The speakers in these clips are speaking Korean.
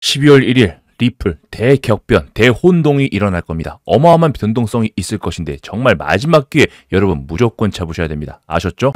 12월 1일 리플 대격변, 대혼동이 일어날 겁니다. 어마어마한 변동성이 있을 것인데 정말 마지막 기회 여러분 무조건 잡으셔야 됩니다. 아셨죠?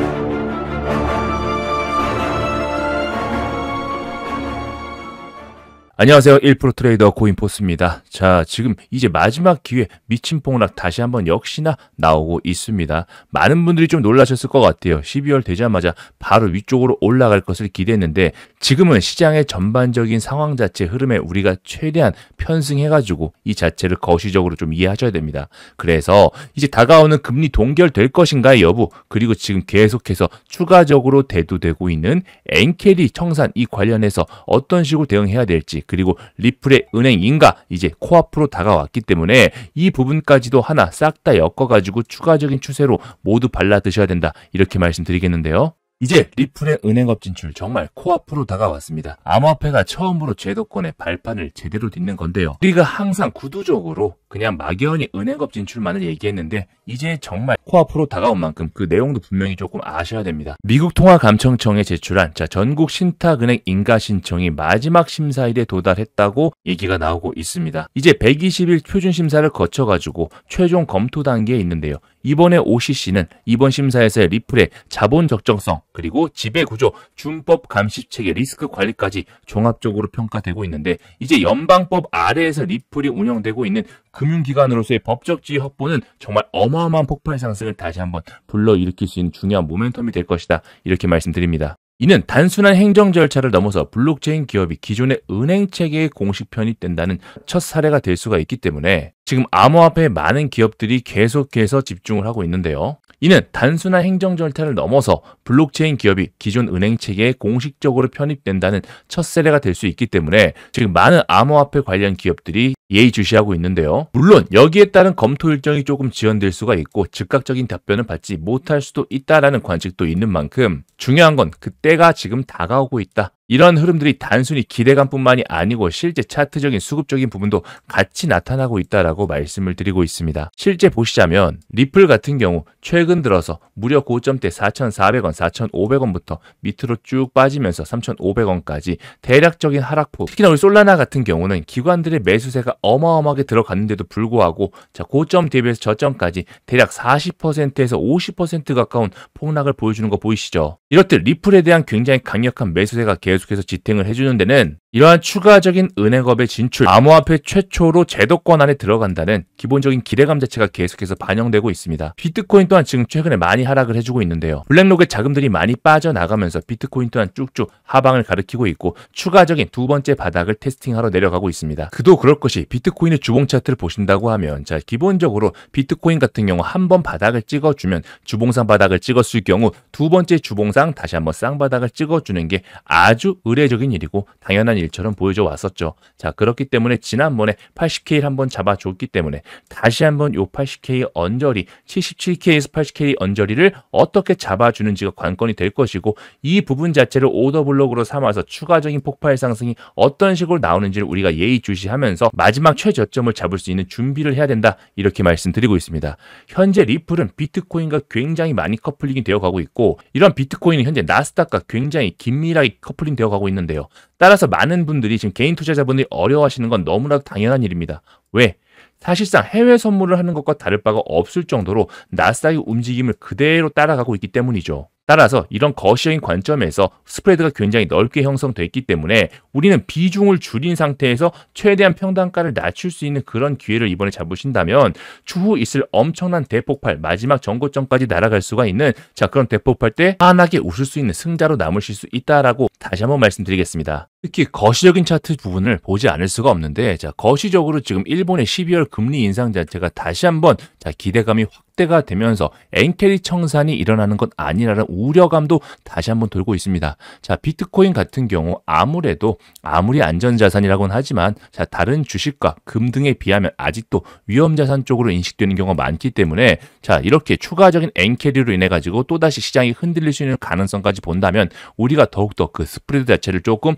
안녕하세요. 1% 트레이더 고인포스입니다. 자, 지금 이제 마지막 기회 미친 폭락 다시 한번 역시나 나오고 있습니다. 많은 분들이 좀 놀라셨을 것 같아요. 12월 되자마자 바로 위쪽으로 올라갈 것을 기대했는데 지금은 시장의 전반적인 상황 자체 흐름에 우리가 최대한 편승해가지고 이 자체를 거시적으로 좀 이해하셔야 됩니다. 그래서 이제 다가오는 금리 동결될 것인가의 여부, 그리고 지금 계속해서 추가적으로 대두되고 있는 엔캐리 청산 이 관련해서 어떤 식으로 대응해야 될지, 그리고 리플의 은행 인가 이제 코앞으로 다가왔기 때문에 이 부분까지도 하나 싹 다 엮어가지고 추가적인 추세로 모두 발라 드셔야 된다, 이렇게 말씀드리겠는데요. 이제 리플의 은행업 진출 정말 코앞으로 다가왔습니다. 암호화폐가 처음으로 제도권의 발판을 제대로 딛는 건데요. 우리가 항상 구두적으로 그냥 막연히 은행업 진출만을 얘기했는데 이제 정말 코앞으로 다가온 만큼 그 내용도 분명히 조금 아셔야 됩니다. 미국 통화감청청에 제출한 전국 신탁은행 인가 신청이 마지막 심사일에 도달했다고 얘기가 나오고 있습니다. 이제 120일 표준 심사를 거쳐가지고 최종 검토 단계에 있는데요. 이번에 OCC는 이번 심사에서의 리플의 자본 적정성, 그리고 지배구조, 준법 감시체계, 리스크 관리까지 종합적으로 평가되고 있는데 이제 연방법 아래에서 리플이 운영되고 있는 금융기관으로서의 법적 지위 확보는 정말 어마어마한 폭발 상승을 다시 한번 불러일으킬 수 있는 중요한 모멘텀이 될 것이다, 이렇게 말씀드립니다. 이는 단순한 행정 절차를 넘어서 블록체인 기업이 기존의 은행 체계에 공식 편입된다는 첫 사례가 될 수가 있기 때문에 지금 암호화폐에 많은 기업들이 계속해서 집중을 하고 있는데요. 이는 단순한 행정 절차를 넘어서 블록체인 기업이 기존 은행 체계에 공식적으로 편입된다는 첫 사례가 될 수 있기 때문에 지금 많은 암호화폐 관련 기업들이 예의주시하고 있는데요. 물론 여기에 따른 검토 일정이 조금 지연될 수가 있고 즉각적인 답변을 받지 못할 수도 있다라는 관측도 있는 만큼 중요한 건 그때가 지금 다가오고 있다. 이런 흐름들이 단순히 기대감뿐만이 아니고 실제 차트적인 수급적인 부분도 같이 나타나고 있다라고 말씀을 드리고 있습니다. 실제 보시자면 리플 같은 경우 최근 들어서 무려 고점대 4,400원, 4,500원부터 밑으로 쭉 빠지면서 3,500원까지 대략적인 하락폭, 특히나 우리 솔라나 같은 경우는 기관들의 매수세가 어마어마하게 들어갔는데도 불구하고 고점 대비해서 저점까지 대략 40%에서 50% 가까운 폭락을 보여주는 거 보이시죠? 이렇듯 리플에 대한 굉장히 강력한 매수세가 계속해서 지탱을 해주는 데는 이러한 추가적인 은행업의 진출, 암호화폐 최초로 제도권 안에 들어간다는 기본적인 기대감 자체가 계속해서 반영되고 있습니다. 비트코인 또한 지금 최근에 많이 하락을 해주고 있는데요. 블랙록의 자금들이 많이 빠져나가면서 비트코인 또한 쭉쭉 하방을 가리키고 있고 추가적인 두 번째 바닥을 테스팅하러 내려가고 있습니다. 그도 그럴 것이 비트코인의 주봉 차트를 보신다고 하면 기본적으로 비트코인 같은 경우 한 번 바닥을 찍어주면 주봉상 바닥을 찍었을 경우 두 번째 주봉상 다시 한번 쌍바닥을 찍어주는 게 아주 의례적인 일이고 당연한 일처럼 보여져 왔었죠. 자, 그렇기 때문에 지난번에 80K를 한번 잡아줬기 때문에 다시 한번 요 80K 언저리, 77K에서 80K 언저리를 어떻게 잡아주는지가 관건이 될 것이고 이 부분 자체를 오더블록으로 삼아서 추가적인 폭발 상승이 어떤 식으로 나오는지를 우리가 예의주시하면서 마지막 최저점을 잡을 수 있는 준비를 해야 된다, 이렇게 말씀드리고 있습니다. 현재 리플은 비트코인과 굉장히 많이 커플링이 되어가고 있고 이런 비트코인은 현재 나스닥과 굉장히 긴밀하게 커플링 되어가고 있는데요. 따라서 많은 분들이 지금 개인 투자자분들이 어려워하시는 건 너무나도 당연한 일입니다. 왜? 사실상 해외 선물을 하는 것과 다를 바가 없을 정도로 나스닥의 움직임을 그대로 따라가고 있기 때문이죠. 따라서 이런 거시적인 관점에서 스프레드가 굉장히 넓게 형성되어 있기 때문에 우리는 비중을 줄인 상태에서 최대한 평단가를 낮출 수 있는 그런 기회를 이번에 잡으신다면 추후 있을 엄청난 대폭발, 마지막 전고점까지 날아갈 수가 있는 그런 대폭발 때 환하게 웃을 수 있는 승자로 남으실 수 있다라고 다시 한번 말씀드리겠습니다. 특히 거시적인 차트 부분을 보지 않을 수가 없는데 거시적으로 지금 일본의 12월 금리 인상 자체가 다시 한번 기대감이 확대가 되면서 엔캐리 청산이 일어나는 것 아니라는 우려감도 다시 한번 돌고 있습니다. 비트코인 같은 경우 아무리 안전자산이라고는 하지만 다른 주식과 금 등에 비하면 아직도 위험자산 쪽으로 인식되는 경우가 많기 때문에 이렇게 추가적인 엔캐리로 인해 가지고 또다시 시장이 흔들릴 수 있는 가능성까지 본다면 우리가 더욱더 그 스프레드 자체를 조금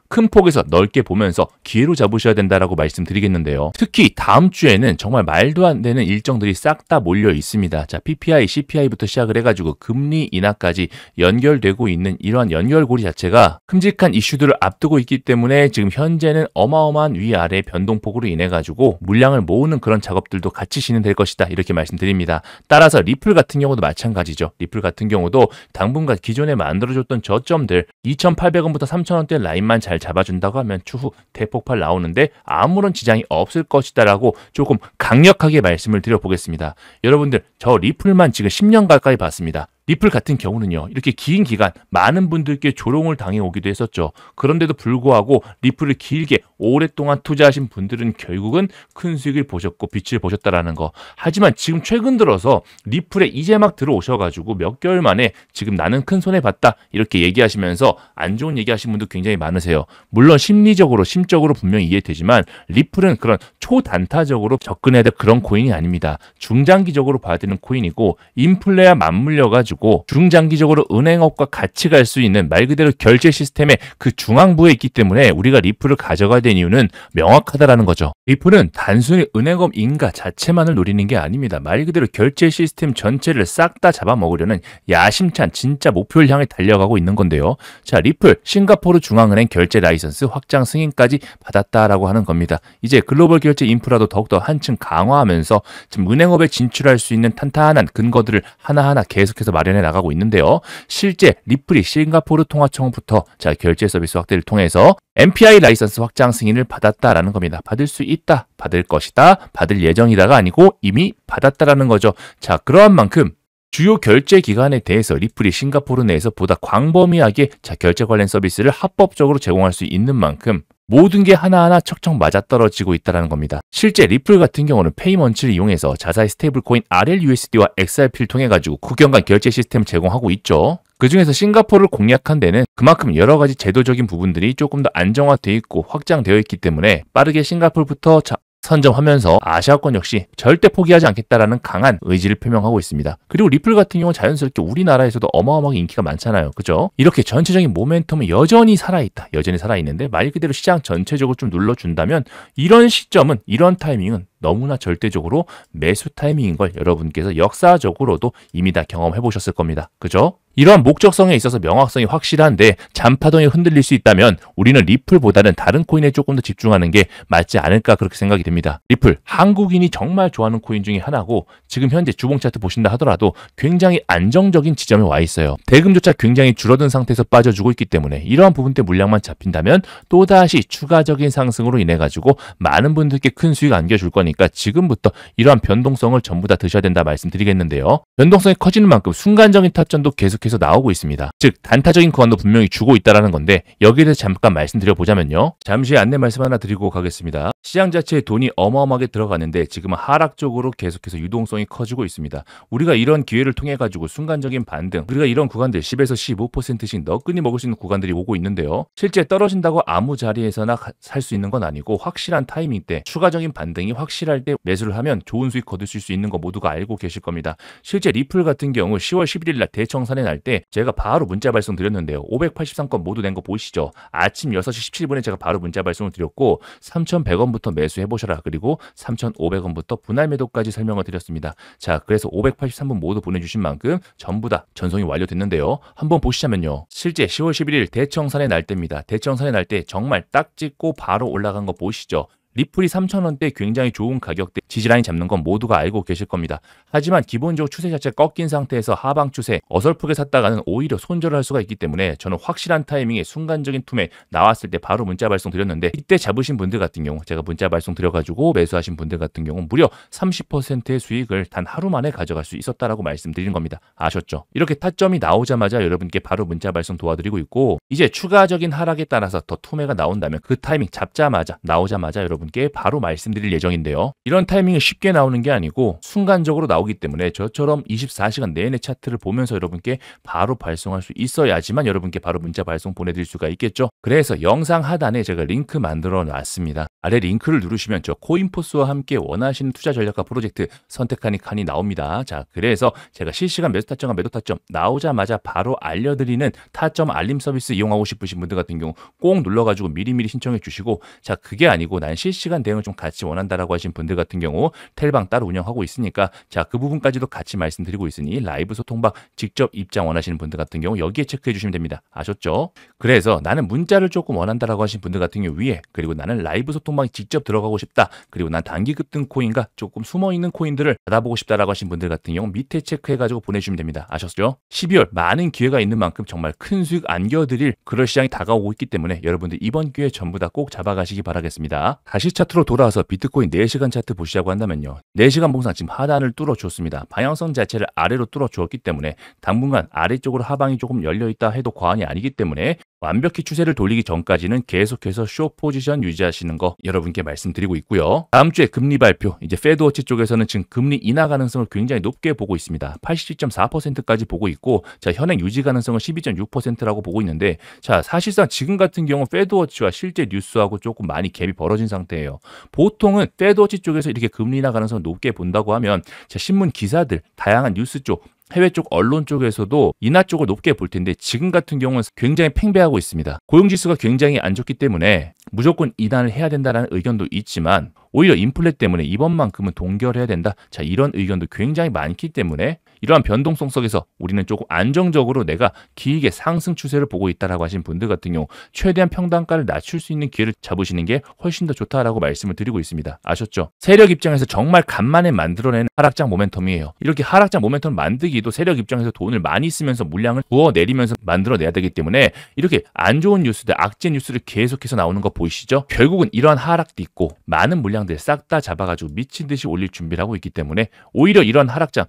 큰 폭에서 넓게 보면서 기회로 잡으셔야 된다라고 말씀드리겠는데요. 특히 다음 주에는 정말 말도 안 되는 일정들이 싹 다 몰려 있습니다. 자, PPI, CPI부터 시작을 해가지고 금리 인하까지 연결되고 있는 이러한 연결고리 자체가 큼직한 이슈들을 앞두고 있기 때문에 지금 현재는 어마어마한 위아래 변동폭으로 인해 가지고 물량을 모으는 그런 작업들도 같이 진행될 것이다, 이렇게 말씀드립니다. 따라서 리플 같은 경우도 마찬가지죠. 리플 같은 경우도 당분간 기존에 만들어줬던 저점들 2,800원부터 3,000원대 라인만 잘 잡아준다고 하면 추후 대폭발 나오는데 아무런 지장이 없을 것이다라고 조금 강력하게 말씀을 드려보겠습니다. 여러분들, 저 리플만 지금 10년 가까이 봤습니다. 리플 같은 경우는요, 이렇게 긴 기간 많은 분들께 조롱을 당해 오기도 했었죠. 그런데도 불구하고 리플을 길게 오랫동안 투자하신 분들은 결국은 큰 수익을 보셨고 빛을 보셨다라는 거. 하지만 지금 최근 들어서 리플에 이제 막 들어오셔가지고 몇 개월 만에 지금 나는 큰 손해 봤다, 이렇게 얘기하시면서 안 좋은 얘기하신 분도 굉장히 많으세요. 물론 심리적으로 심적으로 분명히 이해되지만 리플은 그런 초단타적으로 접근해야 될 그런 코인이 아닙니다. 중장기적으로 봐야 되는 코인이고, 인플레와 맞물려가지고 중장기적으로 은행업과 같이 갈 수 있는 말 그대로 결제 시스템의 그 중앙부에 있기 때문에 우리가 리플을 가져가야 되는 이유는 명확하다라는 거죠. 리플은 단순히 은행업 인가 자체만을 노리는 게 아닙니다. 말 그대로 결제 시스템 전체를 싹 다 잡아먹으려는 야심찬 진짜 목표를 향해 달려가고 있는 건데요. 자, 리플 싱가포르 중앙은행 결제 라이선스 확장 승인까지 받았다라고 하는 겁니다. 이제 글로벌 결제 인프라도 더욱더 한층 강화하면서 지금 은행업에 진출할 수 있는 탄탄한 근거들을 하나하나 계속해서 마련해 나가고 있는데요. 실제 리플이 싱가포르 통화청부터 자, 결제 서비스 확대를 통해서 MPI 라이선스 확장 승인을 받았다라는 겁니다. 받을 수 있다, 받을 것이다, 받을 예정이다가 아니고 이미 받았다라는 거죠. 자, 그러한 만큼 주요 결제 기관에 대해서 리플이 싱가포르 내에서 보다 광범위하게 자, 결제 관련 서비스를 합법적으로 제공할 수 있는 만큼 모든 게 하나하나 척척 맞아떨어지고 있다는 겁니다. 실제 리플 같은 경우는 페이먼츠를 이용해서 자사의 스테이블 코인 RLUSD와 XRP를 통해 가지고 국경간 결제 시스템을 제공하고 있죠. 그 중에서 싱가포르를 공략한 데는 그만큼 여러 가지 제도적인 부분들이 조금 더 안정화되어 있고 확장되어 있기 때문에 빠르게 싱가포르부터 선점하면서 아시아권 역시 절대 포기하지 않겠다라는 강한 의지를 표명하고 있습니다. 그리고 리플 같은 경우는 자연스럽게 우리나라에서도 어마어마하게 인기가 많잖아요. 그죠? 이렇게 전체적인 모멘텀은 여전히 살아있다. 여전히 살아있는데 말 그대로 시장 전체적으로 좀 눌러준다면 이런 시점은, 이런 타이밍은 너무나 절대적으로 매수 타이밍인 걸 여러분께서 역사적으로도 이미 다 경험해 보셨을 겁니다. 그죠? 이러한 목적성에 있어서 명확성이 확실한데 잔파동이 흔들릴 수 있다면 우리는 리플보다는 다른 코인에 조금 더 집중하는 게 맞지 않을까, 그렇게 생각이 됩니다. 리플, 한국인이 정말 좋아하는 코인 중에 하나고 지금 현재 주봉 차트 보신다 하더라도 굉장히 안정적인 지점에 와 있어요. 대금조차 굉장히 줄어든 상태에서 빠져주고 있기 때문에 이러한 부분 때 물량만 잡힌다면 또다시 추가적인 상승으로 인해 가지고 많은 분들께 큰 수익 안겨줄 거니까 지금부터 이러한 변동성을 전부 다 드셔야 된다 말씀드리겠는데요. 변동성이 커지는 만큼 순간적인 타점도 계속해서 나오고 있습니다. 즉 단타적인 구간도 분명히 주고 있다는 건데 여기에 대해서 잠깐 말씀드려보자면요. 잠시 안내 말씀 하나 드리고 가겠습니다. 시장 자체에 돈이 어마어마하게 들어가는데 지금은 하락적으로 계속해서 유동성이 커지고 있습니다. 우리가 이런 기회를 통해 가지고 순간적인 반등, 우리가 이런 구간들 10에서 15%씩 너끈히 먹을 수 있는 구간들이 오고 있는데요. 실제 떨어진다고 아무 자리에서나 살 수 있는 건 아니고 확실한 타이밍 때, 추가적인 반등이 확실할 때 매수를 하면 좋은 수익 거두실 수 있는 거 모두가 알고 계실 겁니다. 실제 리플 같은 경우 10월 11일 날 대청산에 날 때 제가 바로 문자 발송 드렸는데요. 583건 모두 낸 거 보이시죠? 아침 6시 17분에 제가 바로 문자 발송을 드렸고 3,100원부터 매수해보셔라. 그리고 3,500원부터 분할 매도까지 설명을 드렸습니다. 자, 그래서 583분 모두 보내주신 만큼 전부 다 전송이 완료됐는데요. 한번 보시자면요. 실제 10월 11일 대청산의 날때입니다. 대청산의 날때 정말 딱 찍고 바로 올라간 거 보이시죠? 리플이 3,000원대 굉장히 좋은 가격대 지지라인 잡는 건 모두가 알고 계실 겁니다. 하지만 기본적으로 추세 자체가 꺾인 상태에서 하방 추세 어설프게 샀다가는 오히려 손절을 할 수가 있기 때문에 저는 확실한 타이밍에 순간적인 툼에 나왔을 때 바로 문자 발송 드렸는데 이때 잡으신 분들 같은 경우 제가 문자 발송 드려가지고 매수하신 분들 같은 경우 무려 30%의 수익을 단 하루 만에 가져갈 수 있었다라고 말씀드리는 겁니다. 아셨죠? 이렇게 타점이 나오자마자 여러분께 바로 문자 발송 도와드리고 있고 이제 추가적인 하락에 따라서 더 투매가 나온다면 그 타이밍 잡자마자 나오자마자 여러분 께 바로 말씀드릴 예정인데요. 이런 타이밍이 쉽게 나오는 게 아니고 순간적으로 나오기 때문에 저처럼 24시간 내내 차트를 보면서 여러분께 바로 발송할 수 있어야지만 여러분께 바로 문자 발송 보내드릴 수가 있겠죠. 그래서 영상 하단에 제가 링크 만들어 놨습니다. 아래 링크를 누르시면 저 코인포스와 함께 원하시는 투자 전략과 프로젝트 선택하는 칸이 나옵니다. 자, 그래서 제가 실시간 매수 타점과 매도 타점 나오자마자 바로 알려드리는 타점 알림 서비스 이용하고 싶으신 분들 같은 경우 꼭 눌러가지고 미리미리 신청해 주시고, 자, 그게 아니고 난 실시간 대응을 좀 같이 원한다라고 하신 분들 같은 경우 텔방 따로 운영하고 있으니까, 자, 그 부분까지도 같이 말씀드리고 있으니 라이브 소통방 직접 입장 원하시는 분들 같은 경우 여기에 체크해 주시면 됩니다. 아셨죠? 그래서 나는 문자를 조금 원한다라고 하신 분들 같은 경우 위에, 그리고 나는 라이브 소통방에 직접 들어가고 싶다, 그리고 난 단기 급등 코인과 조금 숨어있는 코인들을 받아보고 싶다라고 하신 분들 같은 경우 밑에 체크해가지고 보내주시면 됩니다. 아셨죠? 12월 많은 기회가 있는 만큼 정말 큰 수익 안겨드릴 그럴 시장이 다가오고 있기 때문에 여러분들 이번 기회 전부 다 꼭 잡아가시기 바라겠습니다. 다시 차트로 돌아와서 비트코인 4시간 차트 보시자고 한다면요, 4시간 봉상 지금 하단을 뚫어주었습니다. 방향성 자체를 아래로 뚫어주었기 때문에 당분간 아래쪽으로 하방이 조금 열려있다 해도 과언이 아니기 때문에 완벽히 추세를 돌리기 전까지는 계속해서 쇼 포지션 유지하시는 거 여러분께 말씀드리고 있고요. 다음 주에 금리 발표, 이제 페드워치 쪽에서는 지금 금리 인하 가능성을 굉장히 높게 보고 있습니다. 87.4%까지 보고 있고, 자, 현행 유지 가능성은 12.6%라고 보고 있는데, 자, 사실상 지금 같은 경우 페드워치와 실제 뉴스하고 조금 많이 갭이 벌어진 상태예요. 보통은 페드워치 쪽에서 이렇게 금리 인하 가능성을 높게 본다고 하면, 자, 신문 기사들, 다양한 뉴스 쪽, 해외 쪽 언론 쪽에서도 인하 쪽을 높게 볼 텐데, 지금 같은 경우는 굉장히 팽배하고 있습니다. 고용지수가 굉장히 안 좋기 때문에 무조건 인하를 해야 된다는 의견도 있지만, 오히려 인플레 때문에 이번만큼은 동결해야 된다, 자, 이런 의견도 굉장히 많기 때문에 이러한 변동성 속에서 우리는 조금 안정적으로 내가 기익의 상승 추세를 보고 있다라고 하신 분들 같은 경우 최대한 평단가를 낮출 수 있는 기회를 잡으시는 게 훨씬 더 좋다라고 말씀을 드리고 있습니다. 아셨죠? 세력 입장에서 정말 간만에 만들어내는 하락장 모멘텀이에요. 이렇게 하락장 모멘텀 만들기도 세력 입장에서 돈을 많이 쓰면서 물량을 부어내리면서 만들어내야 되기 때문에 이렇게 안 좋은 뉴스들, 악재 뉴스를 계속해서 나오는 거 보이시죠? 결국은 이러한 하락도 있고 많은 물량들 싹 다 잡아가지고 미친 듯이 올릴 준비를 하고 있기 때문에 오히려 이런 하락장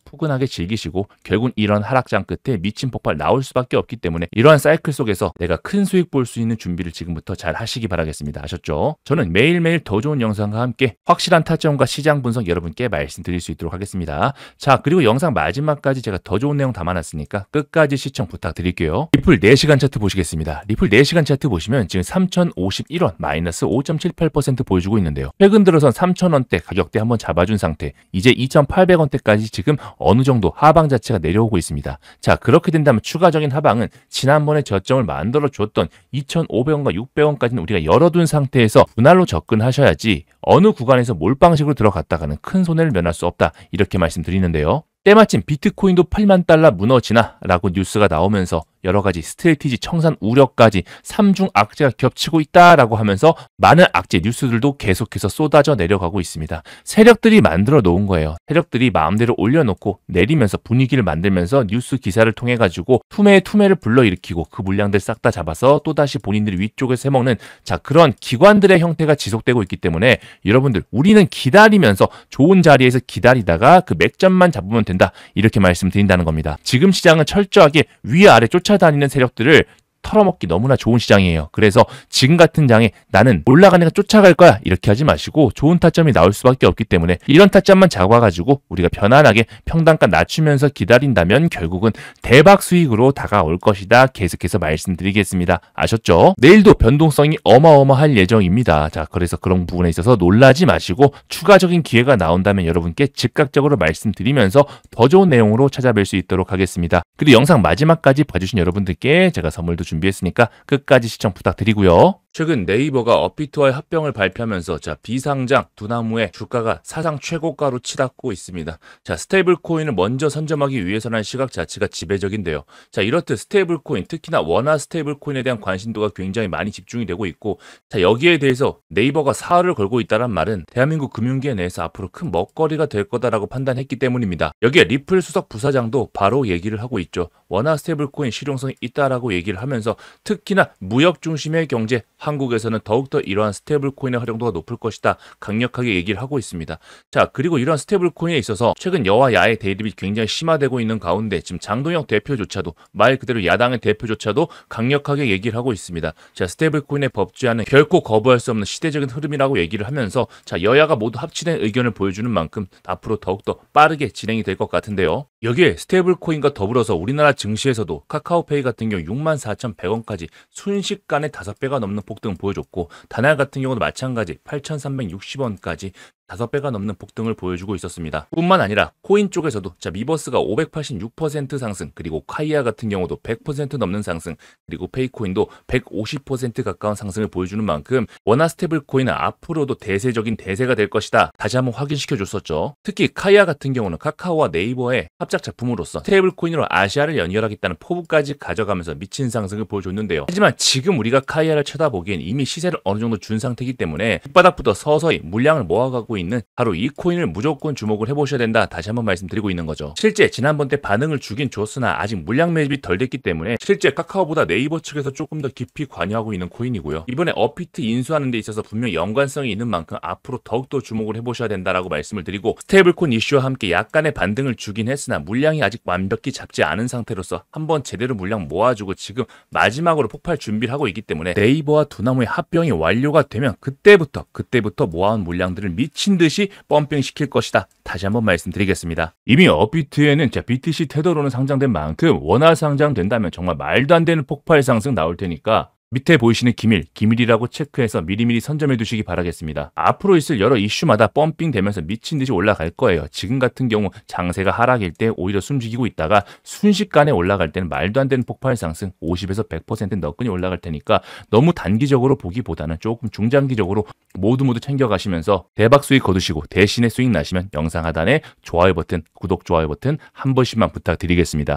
푸근하게 즐기시고, 결국은 이런 하락장 끝에 미친 폭발 나올 수밖에 없기 때문에 이러한 사이클 속에서 내가 큰 수익 볼 수 있는 준비를 지금부터 잘 하시기 바라겠습니다. 아셨죠? 저는 매일매일 더 좋은 영상과 함께 확실한 타점과 시장 분석 여러분께 말씀드릴 수 있도록 하겠습니다. 자, 그리고 영상 마지막까지 제가 더 좋은 내용 담아놨으니까 끝까지 시청 부탁드릴게요. 리플 4시간 차트 보시겠습니다. 리플 4시간 차트 보시면 지금 3,051원 마이너스 5.78% 보여주고 있는데요. 최근 들어선 3,000원대 가격대 한번 잡아준 상태, 이제 2,800원대까지 지금 어느 정도 하방 자체가 내려오고 있습니다. 자, 그렇게 된다면 추가적인 하방은 지난번에 저점을 만들어 줬던 2,500원과 600원까지는 우리가 열어둔 상태에서 분할로 접근하셔야지 어느 구간에서 몰빵식으로 들어갔다가는 큰 손해를 면할 수 없다, 이렇게 말씀드리는데요. 때마침 비트코인도 8만 달러 무너지나 라고 뉴스가 나오면서 여러 가지 스트레티지 청산 우려까지 3중 악재가 겹치고 있다라고 하면서 많은 악재 뉴스들도 계속해서 쏟아져 내려가고 있습니다. 세력들이 만들어 놓은 거예요. 세력들이 마음대로 올려놓고 내리면서 분위기를 만들면서 뉴스 기사를 통해 가지고 투매를 불러일으키고 그 물량들 싹 다 잡아서 또다시 본인들이 위쪽에서 해먹는, 자, 그런 기관들의 형태가 지속되고 있기 때문에 여러분들 우리는 기다리면서 좋은 자리에서 기다리다가 그 맥점만 잡으면 된다, 이렇게 말씀드린다는 겁니다. 지금 시장은 철저하게 위아래 쫓아다니는 세력들을 털어먹기 너무나 좋은 시장이에요. 그래서 지금 같은 장에 나는 올라가니까 쫓아갈 거야, 이렇게 하지 마시고 좋은 타점이 나올 수밖에 없기 때문에 이런 타점만 잡아가지고 우리가 편안하게 평단가 낮추면서 기다린다면 결국은 대박 수익으로 다가올 것이다, 계속해서 말씀드리겠습니다. 아셨죠? 내일도 변동성이 어마어마할 예정입니다. 자, 그래서 그런 부분에 있어서 놀라지 마시고 추가적인 기회가 나온다면 여러분께 즉각적으로 말씀드리면서 더 좋은 내용으로 찾아뵐 수 있도록 하겠습니다. 그리고 영상 마지막까지 봐주신 여러분들께 제가 선물도 준비했으니까 끝까지 시청 부탁드리고요. 최근 네이버가 업비트와의 합병을 발표하면서, 자, 비상장 두나무의 주가가 사상 최고가로 치닫고 있습니다. 자, 스테이블 코인을 먼저 선점하기 위해서라는 시각 자체가 지배적인데요. 자, 이렇듯 스테이블 코인, 특히나 원화 스테이블 코인에 대한 관심도가 굉장히 많이 집중이 되고 있고, 자, 여기에 대해서 네이버가 사활을 걸고 있다는 말은 대한민국 금융계 내에서 앞으로 큰 먹거리가 될 거다라고 판단했기 때문입니다. 여기에 리플 수석 부사장도 바로 얘기를 하고 있죠. 원화 스테이블 코인 실용성이 있다라고 얘기를 하면서 특히나 무역 중심의 경제, 한국에서는 더욱더 이러한 스테이블 코인의 활용도가 높을 것이다, 강력하게 얘기를 하고 있습니다. 자, 그리고 이러한 스테이블 코인에 있어서 최근 여와 야의 대립이 굉장히 심화되고 있는 가운데 지금 장동혁 대표조차도, 말 그대로 야당의 대표조차도 강력하게 얘기를 하고 있습니다. 자, 스테이블 코인의 법제화는 결코 거부할 수 없는 시대적인 흐름이라고 얘기를 하면서, 자, 여야가 모두 합치된 의견을 보여주는 만큼 앞으로 더욱더 빠르게 진행이 될 것 같은데요. 여기에 스테이블 코인과 더불어서 우리나라 증시에서도 카카오페이 같은 경우 64,100원까지 순식간에 5배가 넘는 폭등 보여줬고 다날 같은 경우도 마찬가지 8,360원까지 5배가 넘는 폭등을 보여주고 있었습니다. 뿐만 아니라 코인 쪽에서도 미버스가 586% 상승, 그리고 카이아 같은 경우도 100% 넘는 상승, 그리고 페이코인도 150% 가까운 상승을 보여주는 만큼 원화 스테이블 코인은 앞으로도 대세적인 대세가 될 것이다. 다시 한번 확인시켜 줬었죠. 특히 카이아 같은 경우는 카카오와 네이버의 합작 작품으로서 스테이블 코인으로 아시아를 연결하겠다는 포부까지 가져가면서 미친 상승을 보여줬는데요. 하지만 지금 우리가 카이아를 쳐다보기엔 이미 시세를 어느 정도 준 상태이기 때문에 밑바닥부터 서서히 물량을 모아가고 있는 바로 이 코인을 무조건 주목을 해보셔야 된다. 다시 한번 말씀드리고 있는 거죠. 실제 지난번 때 반응을 주긴 줬으나 아직 물량 매집이 덜 됐기 때문에 실제 카카오보다 네이버 측에서 조금 더 깊이 관여하고 있는 코인이고요. 이번에 업비트 인수하는 데 있어서 분명 연관성이 있는 만큼 앞으로 더욱더 주목을 해보셔야 된다라고 말씀을 드리고, 스테이블코인 이슈와 함께 약간의 반등을 주긴 했으나 물량이 아직 완벽히 잡지 않은 상태로서 한번 제대로 물량 모아주고 지금 마지막으로 폭발 준비를 하고 있기 때문에 네이버와 두나무의 합병이 완료가 되면 그때부터 모아온 물량들을 미친 듯이 펌핑 시킬 것이다. 다시 한번 말씀드리겠습니다. 이미 업비트에는 BTC 테더로는 상장된 만큼 원화 상장된다면 정말 말도 안 되는 폭발 상승 나올 테니까 밑에 보이시는 기밀이라고 체크해서 미리미리 선점해 두시기 바라겠습니다. 앞으로 있을 여러 이슈마다 펌핑 되면서 미친 듯이 올라갈 거예요. 지금 같은 경우 장세가 하락일 때 오히려 숨죽이고 있다가 순식간에 올라갈 때는 말도 안 되는 폭발 상승 50에서 100% 너끈히 올라갈 테니까 너무 단기적으로 보기보다는 조금 중장기적으로 모두 챙겨가시면서 대박 수익 거두시고 대신에 수익 나시면 영상 하단에 좋아요 버튼, 구독, 좋아요 버튼 한 번씩만 부탁드리겠습니다.